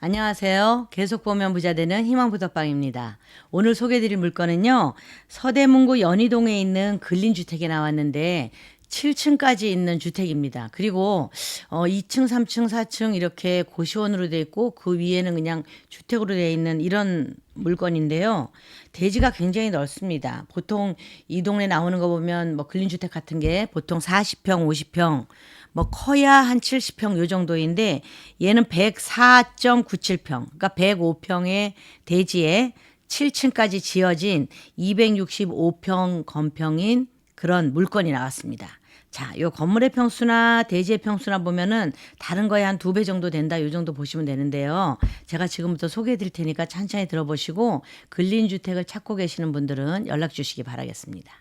안녕하세요. 계속 보면 부자 되는 희망부덕방입니다. 오늘 소개해드릴 물건은요. 서대문구 연희동에 있는 근린주택에 나왔는데 7층까지 있는 주택입니다. 그리고 2층, 3층, 4층 이렇게 고시원으로 되어 있고 그 위에는 그냥 주택으로 되어 있는 이런 물건인데요. 대지가 굉장히 넓습니다. 보통 이 동네 나오는 거 보면 뭐 근린주택 같은 게 보통 40평, 50평 뭐 커야 한 70평 요 정도인데 얘는 104.97평 그러니까 105평의 대지에 7층까지 지어진 265평 건평인 그런 물건이 나왔습니다. 자, 요 건물의 평수나 대지의 평수나 보면은 다른 거에 한 2배 정도 된다. 요 정도 보시면 되는데요. 제가 지금부터 소개해 드릴 테니까 천천히 들어보시고 근린주택을 찾고 계시는 분들은 연락 주시기 바라겠습니다.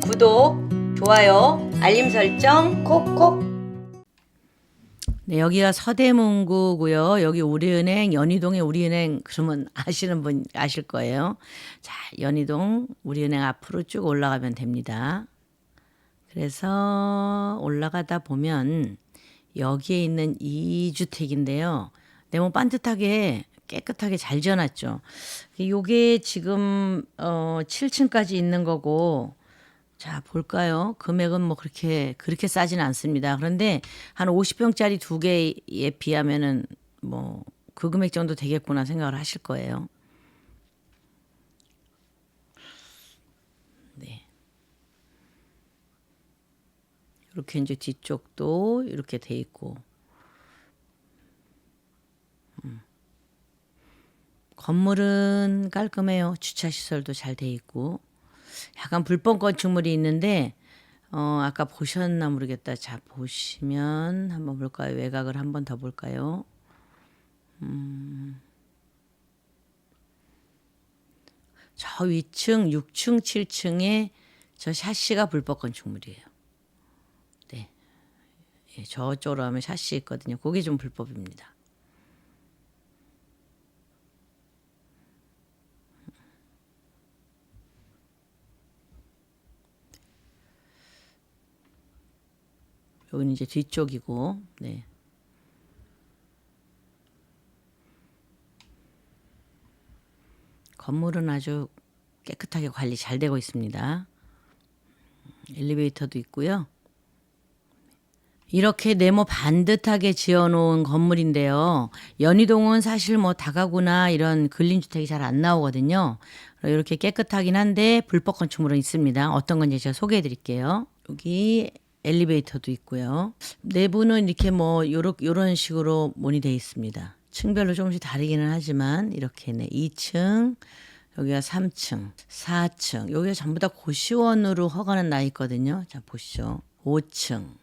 구독, 좋아요, 알림 설정 콕콕. 네, 여기가 서대문구고요. 여기 우리은행, 연희동의 우리은행 그러면 아시는 분 아실 거예요. 자, 연희동 우리은행 앞으로 쭉 올라가면 됩니다. 그래서 올라가다 보면 여기에 있는 이 주택인데요. 네모 반듯하게 깨끗하게 잘 지어놨죠. 요게 지금 7층까지 있는 거고 자, 볼까요? 금액은 뭐 그렇게 싸진 않습니다. 그런데 한 50평짜리 두 개에 비하면은 뭐 그 금액 정도 되겠구나 생각을 하실 거예요. 네. 이렇게 이제 뒤쪽도 이렇게 돼 있고 건물은 깔끔해요. 주차 시설도 잘 돼 있고 약간 불법 건축물이 있는데 아까 보셨나 모르겠다. 자, 보시면 한번 볼까요? 외곽을 한번 더 볼까요? 저 위층 6층 7층에 저 샤시가 불법 건축물이에요. 네. 예, 저쪽으로 하면 샤시 있거든요. 그게 좀 불법입니다. 여기는 이제 뒤쪽이고, 네. 건물은 아주 깨끗하게 관리 잘 되고 있습니다. 엘리베이터도 있고요. 이렇게 네모 반듯하게 지어놓은 건물인데요. 연희동은 사실 뭐 다가구나 이런 근린주택이 잘 안 나오거든요. 이렇게 깨끗하긴 한데 불법 건축물은 있습니다. 어떤 건지 제가 소개해 드릴게요. 여기 엘리베이터도 있고요. 내부는 이렇게 뭐 요런 식으로 문이 되어 있습니다. 층별로 조금씩 다르기는 하지만 이렇게 네 2층 여기가 3층, 4층 여기가 전부 다 고시원으로 허가는 나 있거든요. 자 보시죠. 5층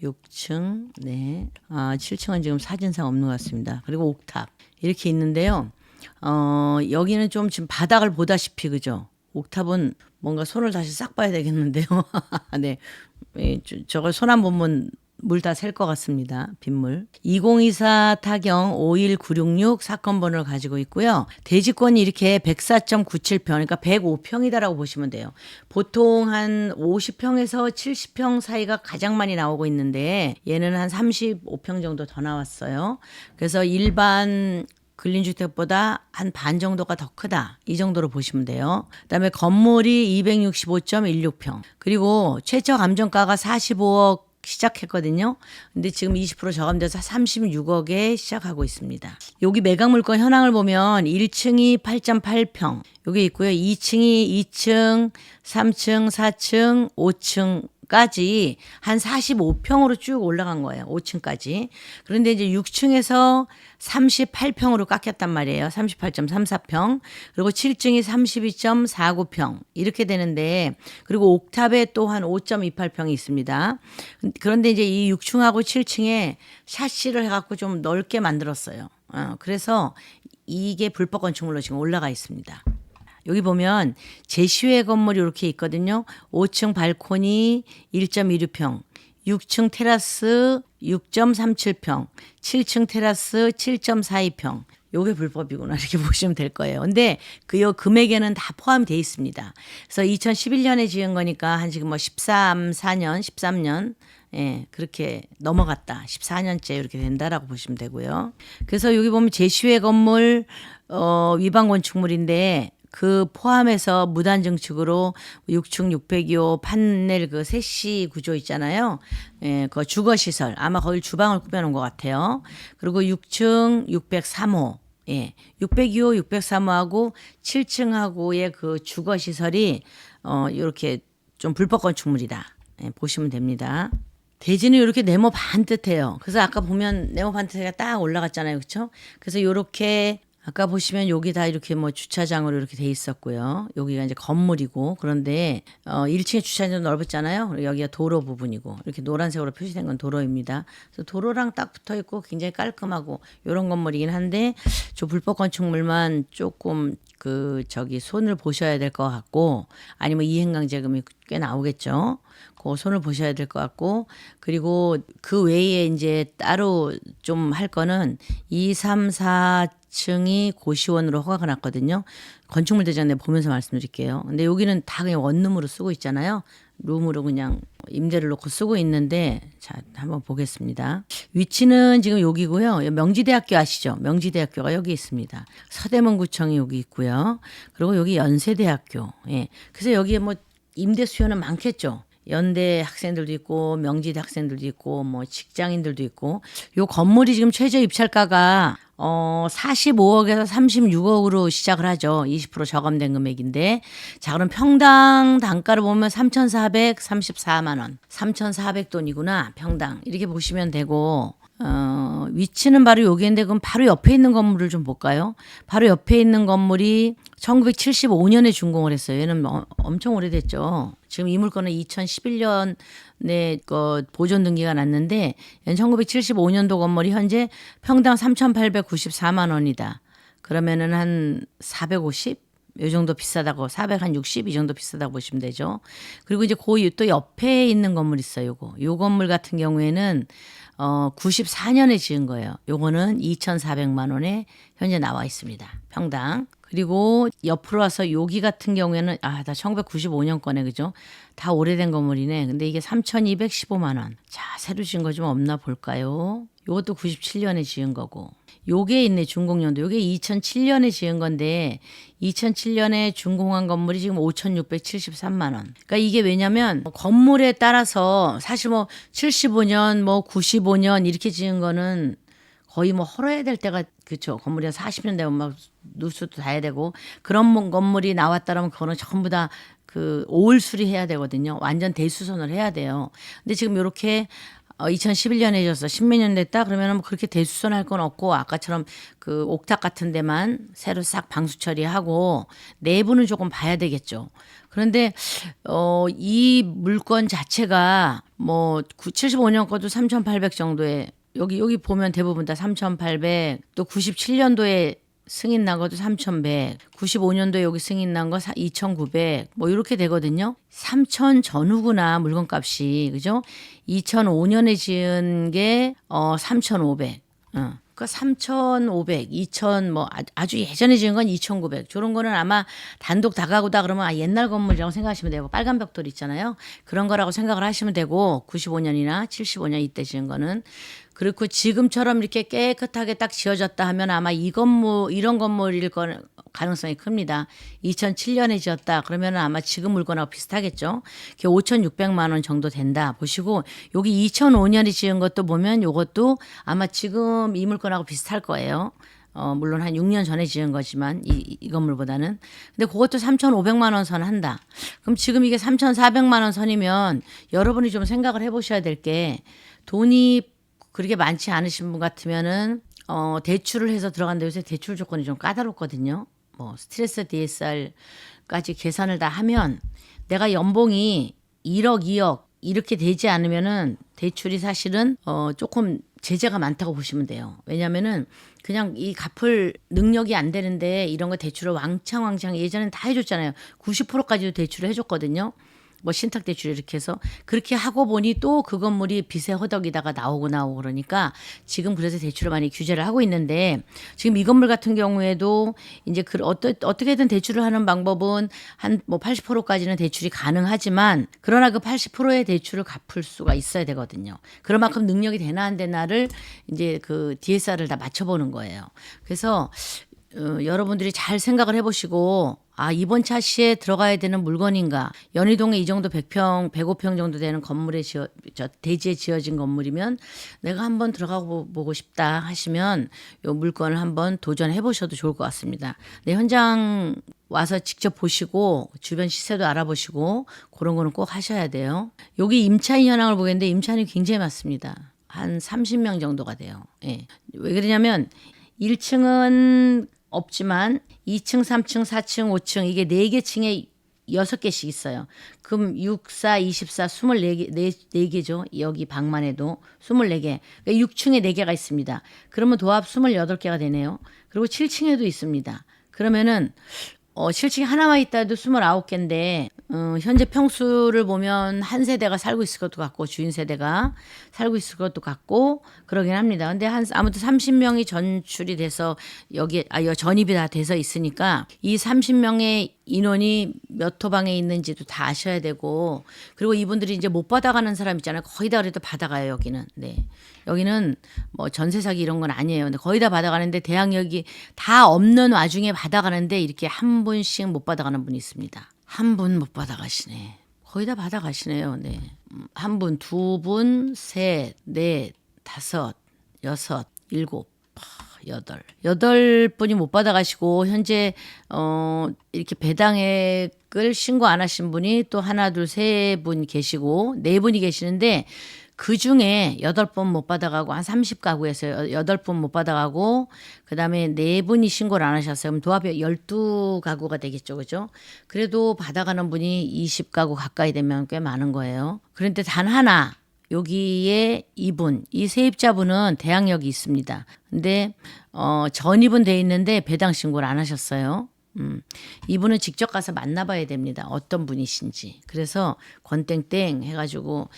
6층, 네. 7층은 지금 사진상 없는 것 같습니다. 그리고 옥탑. 이렇게 있는데요. 여기는 좀 지금 바닥을 보다시피, 그죠? 옥탑은 뭔가 손을 다시 싹 봐야 되겠는데요. 네. 저걸 손 한 번만 물 다 셀 것 같습니다. 빗물. 2024 타경 51966 사건 번호를 가지고 있고요. 대지권이 이렇게 104.97평, 그러니까 105평이다라고 보시면 돼요. 보통 한 50평에서 70평 사이가 가장 많이 나오고 있는데 얘는 한 35평 정도 더 나왔어요. 그래서 일반 근린주택보다 한 반 정도가 더 크다. 이 정도로 보시면 돼요. 그다음에 건물이 265.16평. 그리고 최저 감정가가 45억 시작했거든요. 근데 지금 20% 저감돼서 36억에 시작하고 있습니다. 여기 매각물건 현황을 보면 1층이 8.8평. 여기 있고요. 2층이 2층, 3층, 4층, 5층까지 한 45평으로 쭉 올라간 거예요. 5층까지. 그런데 이제 6층에서 38평으로 깎였단 말이에요. 38.34평. 그리고 7층이 32.49평. 이렇게 되는데 그리고 옥탑에 또 한 5.28평이 있습니다. 그런데 이제 이 6층하고 7층에 샤시를 해갖고 좀 넓게 만들었어요. 그래서 이게 불법 건축물로 지금 올라가 있습니다. 여기 보면 제시외 건물이 이렇게 있거든요. 5층 발코니 1.16평, 6층 테라스 6.37평, 7층 테라스 7.42평. 요게 불법이구나 이렇게 보시면 될 거예요. 근데 요 금액에는 다 포함이 돼 있습니다. 그래서 2011년에 지은 거니까 한 지금 뭐 4년, 13년 예, 그렇게 넘어갔다. 14년째 이렇게 된다라고 보시면 되고요. 그래서 여기 보면 제시외 건물 위반 건축물인데 그 포함해서 무단 증축으로 6층 602호 판넬 그 세시 구조 있잖아요. 예, 그 주거 시설 아마 거기 주방을 꾸며놓은 것 같아요. 그리고 6층 603호 예, 602호, 603호하고 7층하고의 그 주거 시설이 이렇게 좀 불법 건축물이다. 예, 보시면 됩니다. 대지는 이렇게 네모 반듯해요. 그래서 아까 보면 네모 반듯해가 딱 올라갔잖아요. 그렇죠? 그래서 이렇게 아까 보시면 여기 다 이렇게 뭐 주차장으로 이렇게 돼 있었고요. 여기가 이제 건물이고 그런데 1층에 주차장이 넓었잖아요. 그리고 여기가 도로 부분이고 이렇게 노란색으로 표시된 건 도로입니다. 그래서 도로랑 딱 붙어 있고 굉장히 깔끔하고 이런 건물이긴 한데 저 불법 건축물만 조금 손을 보셔야 될 것 같고 아니면 이행강제금이 꽤 나오겠죠. 그 손을 보셔야 될 것 같고 그리고 그 외에 이제 따로 좀 할 거는 2, 3, 4층이 고시원으로 허가가 났거든요. 건축물 대장내 보면서 말씀드릴게요. 근데 여기는 다 그냥 원룸으로 쓰고 있잖아요. 룸으로 그냥 임대를 놓고 쓰고 있는데 자 한번 보겠습니다. 위치는 지금 여기고요. 명지대학교 아시죠? 명지대학교가 여기 있습니다. 서대문구청이 여기 있고요. 그리고 여기 연세대학교. 예. 그래서 여기에 뭐 임대 수요는 많겠죠. 연대 학생들도 있고 명지대 학생들도 있고 뭐 직장인들도 있고 요 건물이 지금 최저 입찰가가 45억에서 36억으로 시작을 하죠. 20% 저감된 금액인데 자 그럼 평당 단가를 보면 3,434만 원. 3,400돈이구나. 평당. 이렇게 보시면 되고 위치는 바로 여기인데 그럼 바로 옆에 있는 건물을 좀 볼까요? 바로 옆에 있는 건물이 1975년에 준공을 했어요. 얘는 엄청 오래됐죠. 지금 이 물건은 2011년에 보존 등기가 났는데 1975년도 건물이 현재 평당 3,894만 원이다. 그러면은 한 450? 요 정도 비싸다고 460 이 정도 비싸다고 보시면 되죠. 그리고 이제 또 옆에 있는 건물 있어요. 요 건물 같은 경우에는 94년에 지은 거예요. 요거는 2,400만 원에 현재 나와 있습니다. 평당. 그리고 옆으로 와서 여기 같은 경우에는 다 1995년 거네. 그죠? 다 오래된 건물이네. 근데 이게 3,215만 원. 자, 새로 지은 거 좀 없나 볼까요? 요것도 97년에 지은 거고. 요게 있네. 준공연도. 요게 2007년에 지은 건데 2007년에 준공한 건물이 지금 5,673만 원. 그러니까 이게 왜냐면 건물에 따라서 사실 뭐 75년 뭐 95년 이렇게 지은 거는 거의 뭐 헐어야 될 때가 그렇죠. 건물이 한 40년 되면 막 누수도 다 해야 되고 그런 건물이 나왔다라면 그거는 전부 다 오일 수리해야 되거든요. 완전 대수선을 해야 돼요. 근데 지금 이렇게 2011년에 졌어. 십몇 년 됐다. 그러면은 뭐 그렇게 대수선할 건 없고 아까처럼 옥탑 같은 데만 새로 싹 방수 처리하고 내부는 조금 봐야 되겠죠. 그런데 이 물건 자체가 뭐 75년 것도 3,800 정도에 여기 보면 대부분 다 3,800 또 97년도에 승인 난 것도 3,100, 95년도에 여기 승인 난 거 2,900, 뭐 이렇게 되거든요. 3,000 전후구나 물건값이 그죠? 2005년에 지은 게 3,500. 그러니까 3,500, 2,000 뭐 아주 예전에 지은 건 2,900. 저런 거는 아마 단독 다가구다 그러면 옛날 건물이라고 생각하시면 되고 빨간 벽돌 있잖아요. 그런 거라고 생각을 하시면 되고 95년이나 75년 이때 지은 거는 그리고 지금처럼 이렇게 깨끗하게 딱 지어졌다 하면 아마 이런 건물일 가능성이 큽니다. 2007년에 지었다 그러면 아마 지금 물건하고 비슷하겠죠. 그게 5,600만 원 정도 된다 보시고 여기 2005년에 지은 것도 보면 이것도 아마 지금 이 물건하고 비슷할 거예요. 물론 한 6년 전에 지은 거지만 이 건물보다는. 근데 그것도 3,500만 원 선 한다. 그럼 지금 이게 3,400만 원 선이면 여러분이 좀 생각을 해보셔야 될 게 돈이 그렇게 많지 않으신 분 같으면은 대출을 해서 들어간다. 요새 대출 조건이 좀 까다롭거든요. 뭐 스트레스 DSR까지 계산을 다 하면 내가 연봉이 1억, 2억 이렇게 되지 않으면은 대출이 사실은 조금 제재가 많다고 보시면 돼요. 왜냐면은 그냥 이 갚을 능력이 안 되는데 이런 거 대출을 왕창 예전엔 다 해줬잖아요. 90%까지도 대출을 해줬거든요. 뭐 신탁대출 이렇게 해서 그렇게 하고 보니 또 그 건물이 빚에 허덕이다가 나오고 그러니까 지금 그래서 대출을 많이 규제를 하고 있는데 지금 이 건물 같은 경우에도 이제 어떻게든 대출을 하는 방법은 한 뭐 80%까지는 대출이 가능하지만 그러나 그 80%의 대출을 갚을 수가 있어야 되거든요. 그런 만큼 능력이 되나 안 되나를 이제 그 DSR을 다 맞춰보는 거예요. 그래서 여러분들이 잘 생각을 해보시고 이번 차시에 들어가야 되는 물건인가. 연희동에 이 정도 100평, 105평 정도 되는 건물에 대지에 지어진 건물이면 내가 한번 들어가 보고 싶다 하시면 요 물건을 한번 도전해 보셔도 좋을 것 같습니다. 네, 현장 와서 직접 보시고 주변 시세도 알아보시고 그런 거는 꼭 하셔야 돼요. 여기 임차인 현황을 보겠는데 임차인이 굉장히 많습니다. 한 30명 정도가 돼요. 예. 왜 그러냐면 1층은 없지만 2층, 3층, 4층, 5층 이게 4개 층에 6개씩 있어요. 그럼 6, 4, 24, 24개, 4개죠. 여기 방만 해도 24개. 그러니까 6층에 4개가 있습니다. 그러면 도합 28개가 되네요. 그리고 7층에도 있습니다. 그러면은 7층에 하나만 있다 해도 29개인데 현재 평수를 보면 한 세대가 살고 있을 것도 같고 주인 세대가 살고 있을 것도 같고 그러긴 합니다. 근데 아무튼 30명이 전출이 돼서 여기 전입이 다 돼서 있으니까 이 30명의 인원이 몇 호방에 있는지도 다 아셔야 되고 그리고 이분들이 이제 못 받아가는 사람 있잖아요. 거의 다 그래도 받아가요, 여기는. 네. 여기는 뭐 전세 사기 이런 건 아니에요. 근데 거의 다 받아가는데 대항력이 다 없는 와중에 받아가는데 이렇게 한 분씩 못 받아가는 분이 있습니다. 한 분 못 받아가시네. 거의 다 받아가시네요. 네. 한 분, 두 분, 셋, 넷, 다섯, 여섯, 일곱, 여덟 분이 못 받아가시고 현재 이렇게 배당액을 신고 안 하신 분이 또 하나, 둘, 세 분 계시고 4분이 계시는데 그 중에 8번 못 받아가고 한 30가구에서 8번 못 받아가고 그다음에 4분이 신고를 안 하셨어요. 그럼 도합이 12가구가 되겠죠. 그죠? 그래도 받아가는 분이 20가구 가까이 되면 꽤 많은 거예요. 그런데 단 하나 여기에 이분, 이 세입자분은 대항력이 있습니다. 근데 전입은 돼 있는데 배당 신고를 안 하셨어요. 이분은 직접 가서 만나봐야 됩니다. 어떤 분이신지. 그래서 권땡땡 해가지고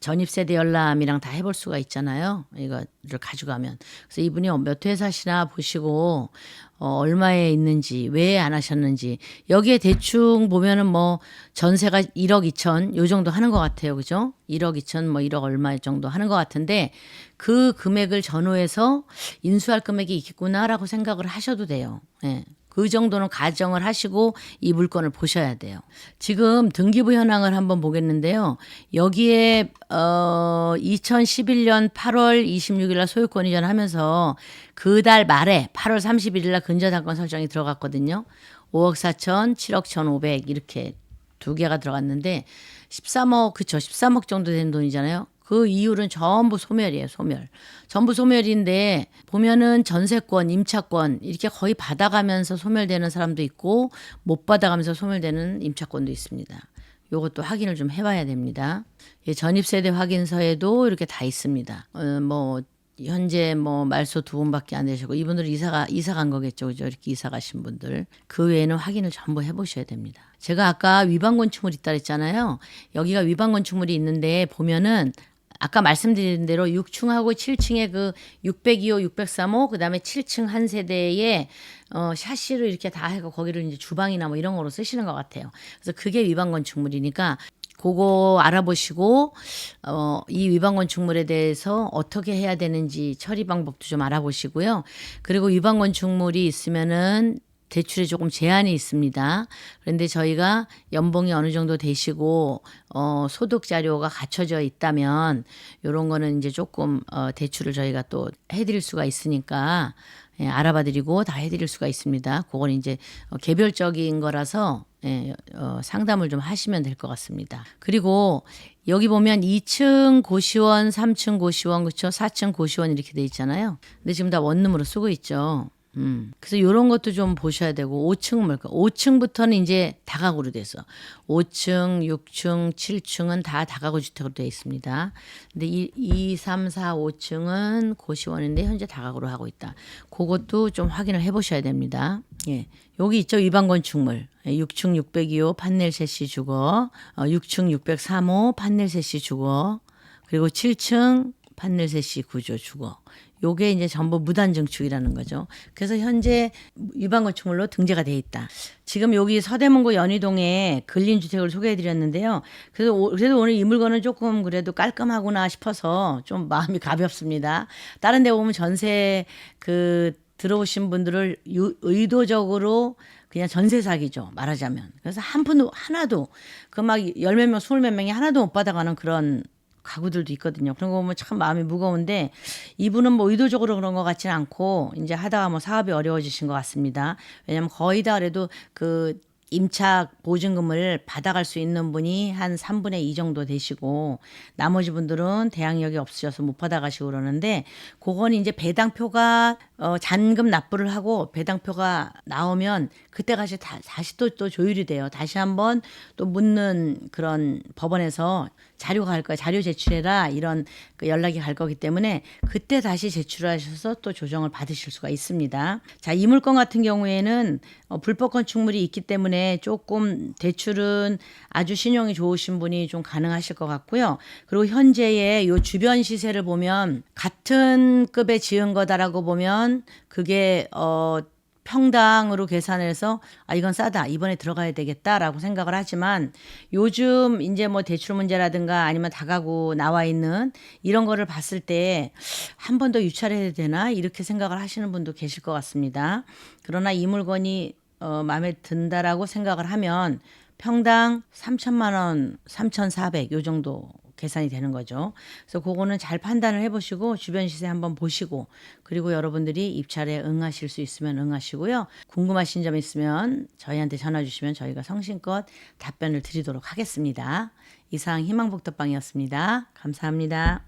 전입세대 열람이랑 다 해볼 수가 있잖아요. 이거를 가져가면. 그래서 이분이 몇 회 사시나 보시고 얼마에 있는지 왜 안 하셨는지 여기에 대충 보면은 뭐 전세가 1억 2천 요 정도 하는 것 같아요. 그죠? 1억 2천 뭐 1억 얼마 정도 하는 것 같은데 그 금액을 전후해서 인수할 금액이 있겠구나라고 생각을 하셔도 돼요. 예. 그 정도는 가정을 하시고 이 물건을 보셔야 돼요. 지금 등기부 현황을 한번 보겠는데요. 여기에 2011년 8월 26일 날 소유권 이전하면서 그 달 말에 8월 31일 날 근저당권 설정이 들어갔거든요. 5억 4천, 7억 1,500 이렇게 두 개가 들어갔는데 13억 그쵸 13억 정도 된 돈이잖아요. 그 이율은 전부 소멸이에요. 소멸. 전부 소멸인데 보면은 전세권, 임차권 이렇게 거의 받아가면서 소멸되는 사람도 있고 못 받아가면서 소멸되는 임차권도 있습니다. 요것도 확인을 좀 해봐야 됩니다. 전입세대 확인서에도 이렇게 다 있습니다. 현재 말소 2분밖에 안 되시고 이분들은 이사 간 거겠죠. 그죠? 이렇게 이사 가신 분들. 그 외에는 확인을 전부 해보셔야 됩니다. 제가 아까 위반 건축물 있다 그랬잖아요. 여기가 위반 건축물이 있는데 보면은 아까 말씀드린 대로 6층하고 7층에 그 602호, 603호, 그 다음에 7층 한 세대에 샤시를 이렇게 다 해서 거기를 이제 주방이나 뭐 이런 거로 쓰시는 것 같아요. 그래서 그게 위반 건축물이니까 그거 알아보시고 이 위반 건축물에 대해서 어떻게 해야 되는지 처리 방법도 좀 알아보시고요. 그리고 위반 건축물이 있으면은 대출에 조금 제한이 있습니다. 그런데 저희가 연봉이 어느 정도 되시고 소득 자료가 갖춰져 있다면 이런 거는 이제 조금 대출을 저희가 또 해드릴 수가 있으니까 알아봐드리고 다 해드릴 수가 있습니다. 그건 이제 개별적인 거라서 상담을 좀 하시면 될 것 같습니다. 그리고 여기 보면 2층 고시원, 3층 고시원, 그렇죠? 4층 고시원 이렇게 돼 있잖아요. 근데 지금 다 원룸으로 쓰고 있죠. 그래서 요런 것도 좀 보셔야 되고 5층 물가. 5층부터는 이제 다가구로 돼서 5층, 6층, 7층은 다 다가구 주택으로 되어 있습니다. 근데 2, 3, 4, 5층은 고시원인데 현재 다가구로 하고 있다. 그것도 좀 확인을 해 보셔야 됩니다. 예. 여기 있죠. 위반 건축물. 6층 602호 판넬셋시 주거, 6층 603호 판넬셋시 주거, 그리고 7층 판넬셋시 구조 주거. 요게 이제 전부 무단 증축이라는 거죠. 그래서 현재 위반 건축물로 등재가 돼 있다. 지금 여기 서대문구 연희동에 근린 주택을 소개해 드렸는데요. 그래도 오늘 이 물건은 조금 그래도 깔끔하구나 싶어서 좀 마음이 가볍습니다. 다른 데 보면 전세 들어오신 분들을 의도적으로 그냥 전세 사기죠. 말하자면. 그래서 한 푼도 하나도 그 막 열 몇 명, 스물 몇 명이 하나도 못 받아가는 그런 가구들도 있거든요. 그런 거 보면 참 마음이 무거운데 이분은 뭐 의도적으로 그런 것 같지는 않고 이제 하다가 뭐 사업이 어려워지신 것 같습니다. 왜냐하면 거의 다 그래도 임차악 보증금을 받아갈 수 있는 분이 한 3분의 2 정도 되시고 나머지 분들은 대항력이 없으셔서 못 받아가시고 그러는데 그건 이제 배당표가 잔금 납부를 하고 배당표가 나오면 그때 다시 또 조율이 돼요. 다시 한번 또 묻는 그런 법원에서 자료가 갈 거야. 자료 제출해라. 이런 연락이 갈 거기 때문에 그때 다시 제출하셔서 또 조정을 받으실 수가 있습니다. 자, 이 물건 같은 경우에는 불법 건축물이 있기 때문에 조금 대출은 아주 신용이 좋으신 분이 좀 가능하실 것 같고요. 그리고 현재의 요 주변 시세를 보면 같은 급에 지은 거다라고 보면 그게 평당으로 계산해서 이건 싸다 이번에 들어가야 되겠다라고 생각을 하지만 요즘 이제 뭐 대출 문제라든가 아니면 다가구 나와 있는 이런 거를 봤을 때 한 번 더 유찰해야 되나 이렇게 생각을 하시는 분도 계실 것 같습니다. 그러나 이 물건이 마음에 든다라고 생각을 하면 평당 3천만 원, 3,400 요 정도 계산이 되는 거죠. 그래서 그거는 잘 판단을 해보시고 주변 시세 한번 보시고 그리고 여러분들이 입찰에 응하실 수 있으면 응하시고요. 궁금하신 점 있으면 저희한테 전화 주시면 저희가 성심껏 답변을 드리도록 하겠습니다. 이상 희망복덕방이었습니다. 감사합니다.